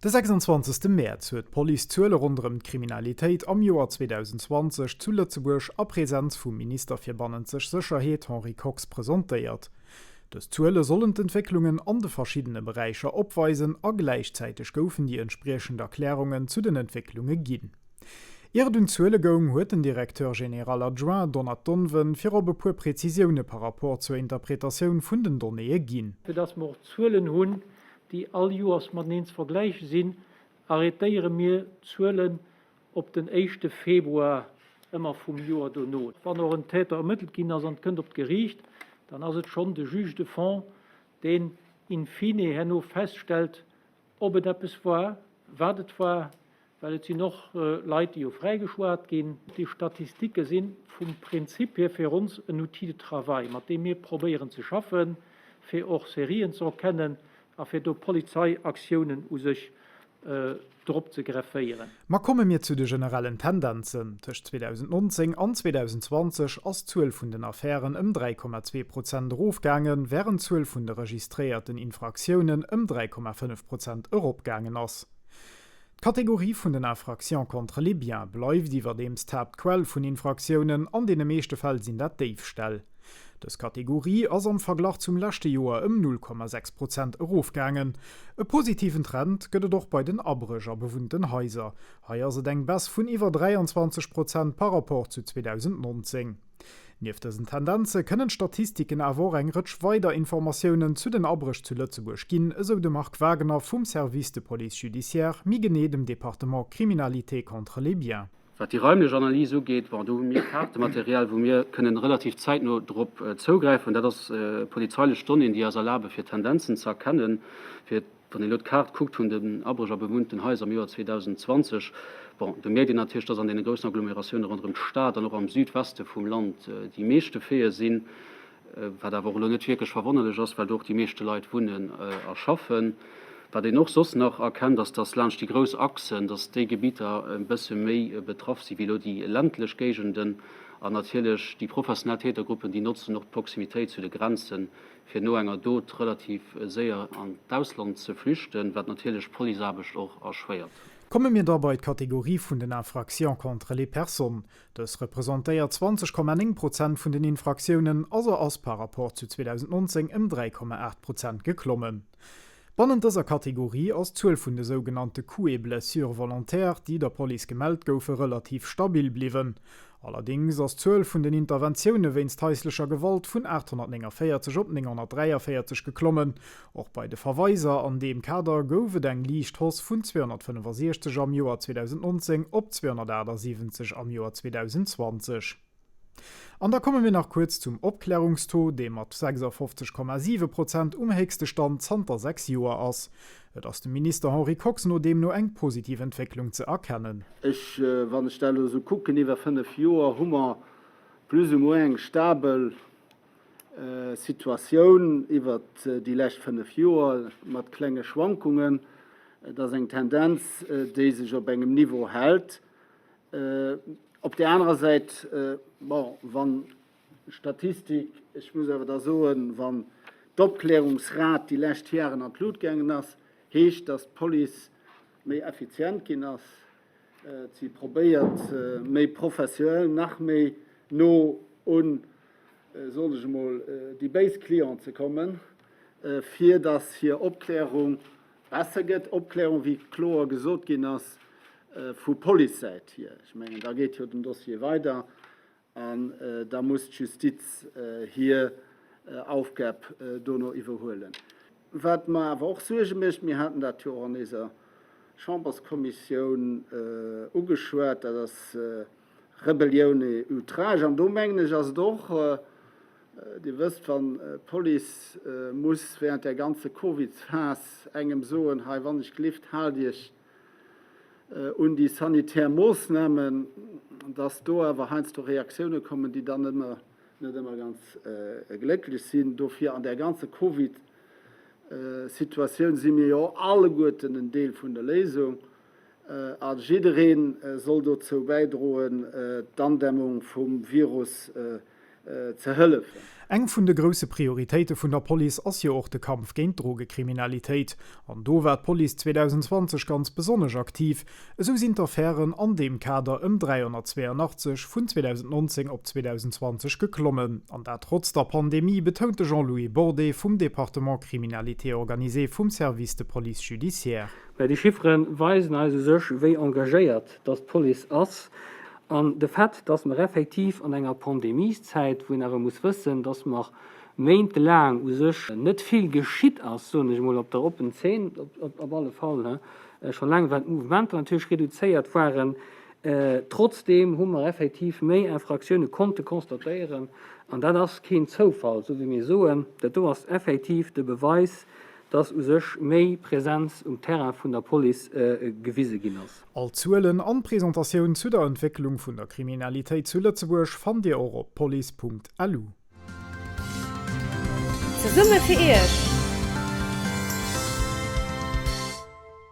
Der 26. März huet Police Zuele rundem Kriminalitéit am Joar 2020 zu Lützeburg a Präsenz vum Minister fir Bannenzech Sicherheet Henri Cox präsentéiert. Das Zuele sollen Entwicklungen an de verschiedene Bereiche opweisen a gleichzeitig goufen die entsprechende Erklärungen zu den Entwicklungen ginn. Ir dun Zuelegung huet den Direkteur General Adjoint Donat Donwen fir op puer Präzisioune par rapport zur Interpretationun vun den Données ginn. Für das wir Zuelen hun, die all Joas mat neens vergleich sinn, arretéiere mir Zuelen op den 1. Februar immer vum Joar do not. Wann noch ein Täter ermittelt gin as kënnt op Gericht, dann ass het schon de Juge de Fond, den in fine henno feststellt, ob et es war, wat het war, weil es sie noch Leute, die freigeschwart gehen. Die Statistiken sind vom Prinzip her für uns ein outil de travail, mit dem wir probieren zu schaffen, für auch Serien zu erkennen, auch für die Polizeiaktionen sich drauf zu greffieren. Ma komme mir zu de generellen Tendenzen. Zwischen 2019 und 2020 ass 12 vun den Affären 3,2% draufgangen, während 12 vun der registrierten Infraktionen 3,5% opgangen ass. Kategorie vun den Infraktion contre les biens bleif iwwer dems Tabquell vun Infraktionen an de meeschte Fall sinn dat Deifstell. Das Kategorie ass am Verglach zum lachte Joer 0,6% aufgangen. E positiven Trend gëtt doch bei den Abreger bewunten Häuser. Haier se deng bess vun iwwer 23% par rapport zu 2019. Nief dessen Tendenze kënnen Statistiken awer engretsch weiter Informationoen zu den Abrech zu Lützeburg ginn, eso de Marc Wagner vum Service de Police Judiciaire mi gene dem Departement Kriminalité contre les biens. Was die räumliche Analyse so geht, war du mir Kartenmaterial, wo wir können relativ zeitnah drauf zugreifen, und das polizeiliche Stunden, die als erlauben, für Tendenzen zu erkennen, für von den Karte guckt von den Abreger bewohnten Häusern im Jahr 2020. Die Medien natürlich, dass an den größten Agglomerationen rund um den Staat und auch am Südwesten vom Land die meisten Fälle sind, was aber nicht wirklich verwunderlich ist, weil doch die meisten Leute Wohnen erschaffen. Was ich noch sonst noch erkennt, dass das Land die großen Achsen, dass die Gebiete ein bisschen mehr betroffen sind, wie die ländlich Gegenden, und natürlich die professionellen Gruppen, die nutzen noch Proximität zu den Grenzen, für nur einer dort relativ sehr an das Ausland zu flüchten, was natürlich polizeilich auch erschwert. Komme mir dabei die Kategorie von den Infraktionen contre les personnes. Das repräsentiert 20,9% von den Infraktionen, also als par rapport zu 2019 um 3,8% geklommen. Bannnen dieser Kategorie aus 12 von den sogenannten Coups et Blessures volontaires, die der Police gemeldet goufe, relativ stabil blieben. Allerdings aus 12 von den Interventionen wegen häuslicher Gewalt von 849 auf 943 geklommen. Auch bei den Verweisern an dem Kader goufe den Lichthoss von 265 am Jahr 2019 auf 270 am Jahr 2020. Und da kommen wir noch kurz zum Abklärungstod, dem mat 56,7% höchste Stand zanter 6 Joer ass. Dass der Minister Henri Cox no dem no eng positive Entwicklung zu erkennen. Ich wann Stelle so gucken iwwer 5 Joer hummer plus ou moins stabel Situationun iwwer die lächt 5 Joer mat klenge Schwankungen, dats eng Tendenz dé sich op engem Niveau hält. Op der anderen Seite, wann Statistik, ich muss aber da so, wann d'Opklärungsrat die letzten Jahre an Blut gegangen ist, hecht, dass Police mehr effizient gehen ist, sie probiert mehr professionell nach mehr no und soll ich mal die Base clear zu kommen, für dass hier Abklärung besser geht, Abklärung wie klar gesagt gehen ist, von Polizei hier. Ich meine, da geht hier das Dossier weiter und da muss die Justiz hier Aufgabe noch überholen. Was man aber auch sagen möchte, wir hatten das ja an dieser Chamberskommission angeschwört, dass Rebellion outrage. Und da meine ich also doch, die wisst von Police muss während der ganzen Covid-Phase engem so ein wenn ich gelieft halte ich und die sanitären Maßnahmen, dass da aber Reaktionen kommen, die dann nicht immer ganz glücklich sind. Dafür an der ganzen Covid-Situation sind wir ja alle gut ein Teil von der Lösung. Als jederin soll dazu beitragen, die Eindämmung vom Virus zu helfen. Eng vun de grosse Prioritéite vun der Poli ass jo och de Kampf géint Drogekriminalitéit. An do war Poli 2020 ganz besonnech aktiv, eso sind Affären an dem Kader 382 vun 2019 op 2020 geklommen. An dat trotz der Pandemie betonte Jean-Louis Bordet vum Departement Kriminalité organisé vum Service de Police Judiciaire. Bei die Chiffren weisen also sech wéi engagéiert dat Poli ass. An de Fett, dats man effektiv an enger Pandemiezeit, wo er muss wissen, dass man meinte lang u sech net viel geschiet ass so nicht mal op der open 10 op alle Fall schon lange wenn Movement natürlich reduziert waren. Trotzdem hummer effektiv méi Infraktionen konnte konstatieren an dat ass kein Zufall, so wie mir soen, dat du hast effektiv de Beweis, dass u sech méi Präsenz Terra vun der Poli gewisse ginnners. All Zuelen an Präsentatiun zu der Entwicklung vun der Kriminalitéit zu Lützeburg fand Dir op poli.lu. Ze Summe fir Ech.